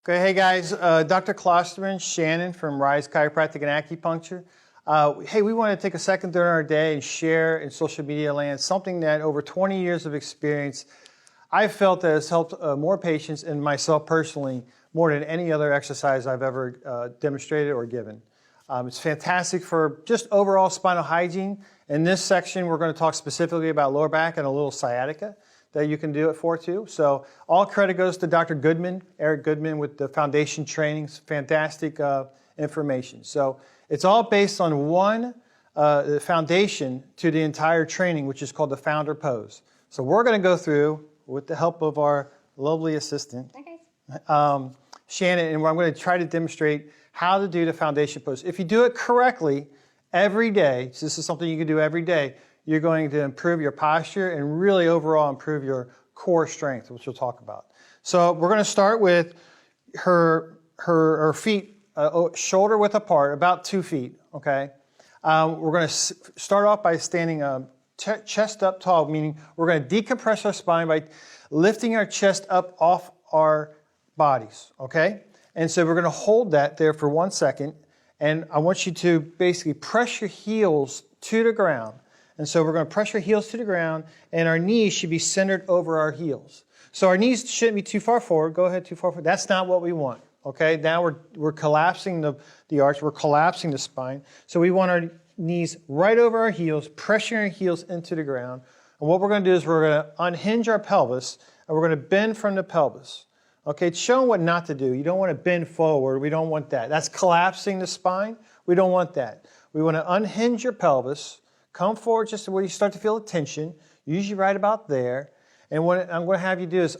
Okay, hey guys, Dr. Klosterman, Shannon from Rise Chiropractic and Acupuncture. Hey, we want to take a second during our day and share in social media land something that over 20 years of experience, I've felt that has helped more patients and myself personally more than any other exercise I've ever demonstrated or given. It's fantastic for just overall spinal hygiene. In this section, we're going to talk specifically about lower back and a little sciatica that you can do it for too. So all credit goes to Dr. Goodman, Eric Goodman with the foundation trainings, fantastic information. So it's all based on one foundation to the entire training, which is called the founder pose. So we're going to go through with the help of our lovely assistant, Shannon, and I'm going to try to demonstrate how to do the foundation pose. If you do it correctly every day, so this is something you can do every day, you're going to improve your posture and really overall improve your core strength, which we'll talk about. So we're going to start with her feet shoulder width apart, about 2 feet, okay? We're going to start off by standing chest up tall, meaning we're going to decompress our spine by lifting our chest up off our bodies, okay? And so we're going to hold that there for 1 second, and I want you to basically press your heels to the ground. And so we're going to press our heels to the ground, and our knees should be centered over our heels. So our knees shouldn't be too far forward. Go ahead, too far forward. That's not what we want, okay? Now we're collapsing the arch. We're collapsing the spine. So we want our knees right over our heels, pressing our heels into the ground. And what we're going to do is we're going to unhinge our pelvis, and we're going to bend from the pelvis. Okay, it's showing what not to do. You don't want to bend forward. We don't want that. That's collapsing the spine. We don't want that. We want to unhinge your pelvis. Come forward just to where you start to feel the tension, usually right about there. And what I'm going to have you do is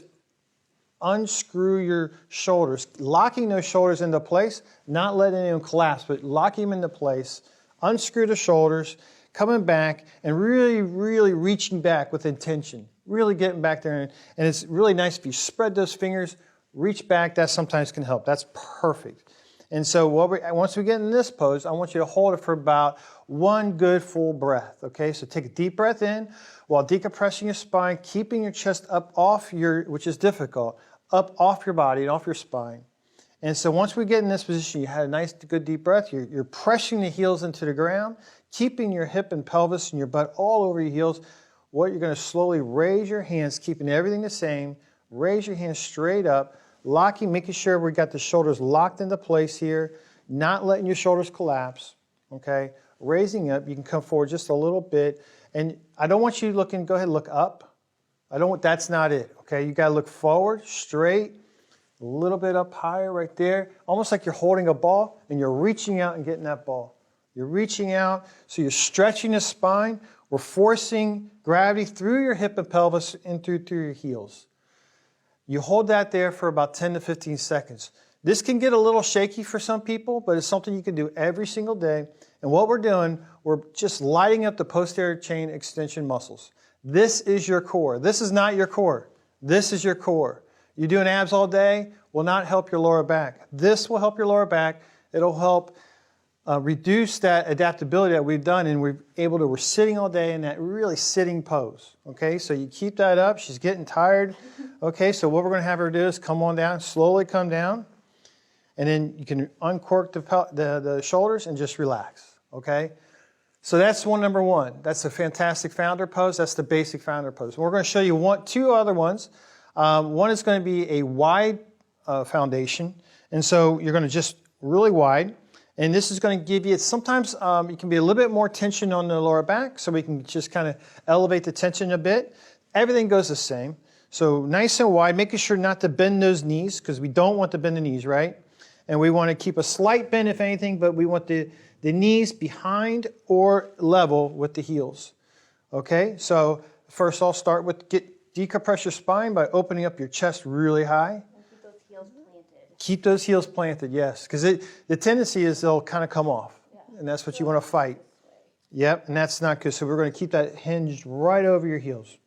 unscrew your shoulders, locking those shoulders into place, not letting them collapse, but locking them into place. Unscrew the shoulders, coming back, and really, really reaching back with intention. Really getting back there. And it's really nice if you spread those fingers, reach back. That sometimes can help. That's perfect. And so once we get in this pose, I want you to hold it for about 1 good full breath, okay? So take a deep breath in while decompressing your spine, keeping your chest up off which is difficult, up off your body and off your spine. And so once we get in this position, you had a nice, good deep breath. You're pressing the heels into the ground, keeping your hip and pelvis and your butt all over your heels. What you're going to slowly raise your hands, keeping everything the same. Raise your hands straight up. Locking, making sure we got the shoulders locked into place here, not letting your shoulders collapse, okay? Raising up, you can come forward just a little bit, and I don't want you looking, go ahead and look up. That's not it, okay? You gotta look forward, straight, a little bit up higher right there, almost like you're holding a ball and you're reaching out and getting that ball. You're reaching out, so you're stretching the spine. We're forcing gravity through your hip and pelvis and through your heels. You hold that there for about 10 to 15 seconds. This can get a little shaky for some people, but it's something you can do every single day. And what we're doing, we're just lighting up the posterior chain extension muscles. This is your core. This is not your core. This is your core. You're doing abs all day, will not help your lower back. This will help your lower back. It'll help reduce that adaptability that we've done, and we're sitting all day in that really sitting pose. Okay, so you keep that up. She's getting tired. Okay, so what we're going to have her do is come on down, slowly come down, and then you can uncork the shoulders and just relax. Okay, so that's number one. That's a fantastic founder pose. That's the basic founder pose. We're going to show you two other ones. One is going to be a wide foundation, and so you're going to just really wide. And this is going to give you, sometimes it can be a little bit more tension on the lower back, so we can just kind of elevate the tension a bit. Everything goes the same. So nice and wide, making sure not to bend those knees, because we don't want to bend the knees, right? And we want to keep a slight bend, if anything, but we want the knees behind or level with the heels. Okay, so first I'll start with decompress your spine by opening up your chest really high. Keep those heels planted, yes, because the tendency is they'll kind of come off, and that's what you want to fight. Yep, and that's not good. So we're going to keep that hinged right over your heels.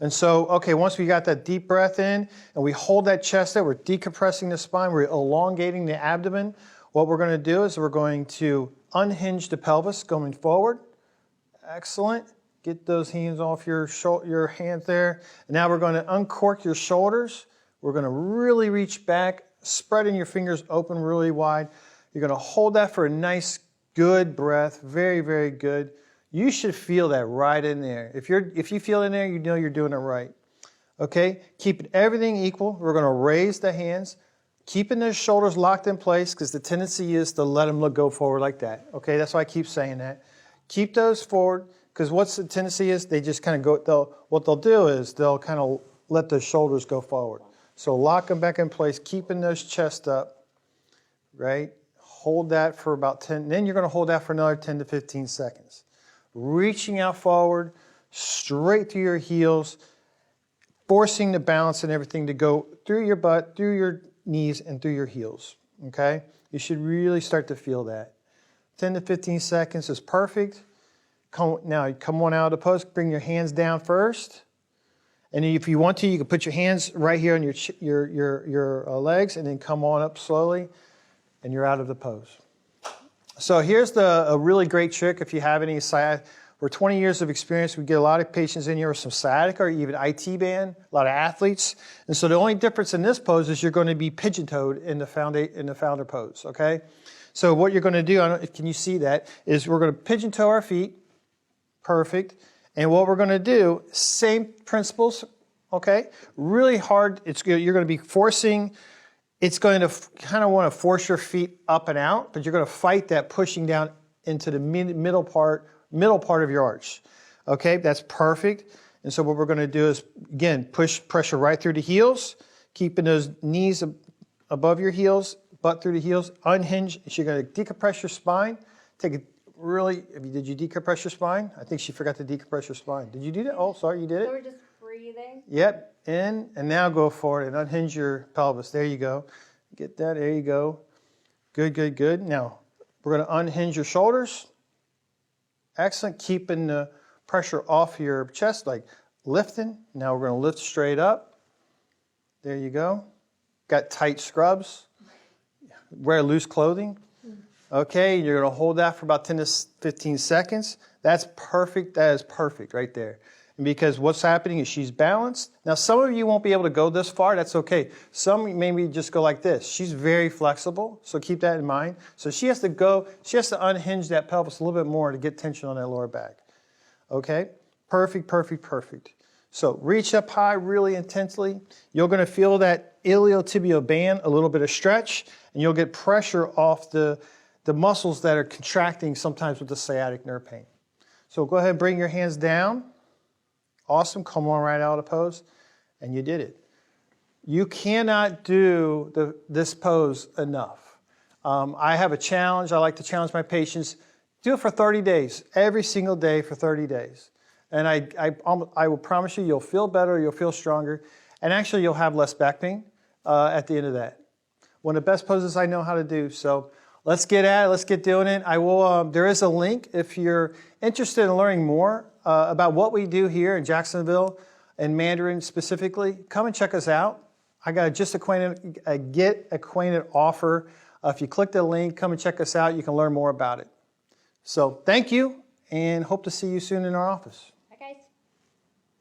And so, okay, once we got that deep breath in and we hold that chest there, we're decompressing the spine, we're elongating the abdomen. What we're going to do is we're going to unhinge the pelvis going forward. Excellent. Get those hands off your hands there. And now we're going to uncork your shoulders. We're going to really reach back, spreading your fingers open really wide. You're going to hold that for a nice, good breath. Very, very good. You should feel that right in there. If you feel in there, you know you're doing it right. Okay, keeping everything equal. We're going to raise the hands, keeping the shoulders locked in place because the tendency is to let them go forward like that. Okay, that's why I keep saying that. Keep those forward because what's the tendency is they just kind of go, what they'll do is they'll kind of let the shoulders go forward. So lock them back in place, keeping those chest up, right? Hold that for about 10, then you're going to hold that for another 10 to 15 seconds. Reaching out forward, straight through your heels, forcing the balance and everything to go through your butt, through your knees, and through your heels, okay? You should really start to feel that. 10 to 15 seconds is perfect. Now, come on out of the pose, bring your hands down first. And if you want to, you can put your hands right here on your legs and then come on up slowly, and you're out of the pose. So here's a really great trick if you have any sciatica. We're 20 years of experience. We get a lot of patients in here with some sciatica or even IT band, a lot of athletes. And so the only difference in this pose is you're going to be pigeon-toed in the founder pose, okay? So what you're going to do, can you see that, is we're going to pigeon-toe our feet. Perfect. And what we're going to do, same principles, okay? Really hard. You're going to be forcing. It's going to kind of want to force your feet up and out, but you're going to fight that pushing down into the middle part of your arch. Okay, that's perfect. And so what we're going to do is, again, push pressure right through the heels, keeping those knees above your heels, butt through the heels, unhinge. So you're going to decompress your spine. Did you decompress your spine? I think she forgot to decompress your spine. Did you do that? Oh, sorry, you did it? So we're just breathing? Yep, in, and now go forward and unhinge your pelvis. There you go. Get that, there you go. Good, good, good. Now, we're going to unhinge your shoulders. Excellent, keeping the pressure off your chest, like lifting. Now we're going to lift straight up. There you go. Got tight scrubs. Wear loose clothing. Okay, you're going to hold that for about 10 to 15 seconds. That's perfect. That is perfect right there. And because what's happening is she's balanced. Now, some of you won't be able to go this far. That's okay. Some maybe just go like this. She's very flexible, so keep that in mind. So she has to unhinge that pelvis a little bit more to get tension on that lower back. Okay? Perfect, perfect, perfect. So reach up high really intensely. You're going to feel that iliotibial band, a little bit of stretch, and you'll get pressure off the muscles that are contracting sometimes with the sciatic nerve pain. So go ahead and bring your hands down. Awesome. Come on right out of pose. And you did it. You cannot do this pose enough. I have a challenge. I like to challenge my patients. Do it for 30 days. Every single day for 30 days. And I will promise you, you'll feel better. You'll feel stronger. And actually, you'll have less back pain at the end of that. One of the best poses I know how to do. So let's get at it. Let's get doing it. There is a link if you're interested in learning more about what we do here in Jacksonville and Mandarin specifically. Come and check us out. I got a get acquainted offer. If you click the link, come and check us out. You can learn more about it. So thank you and hope to see you soon in our office.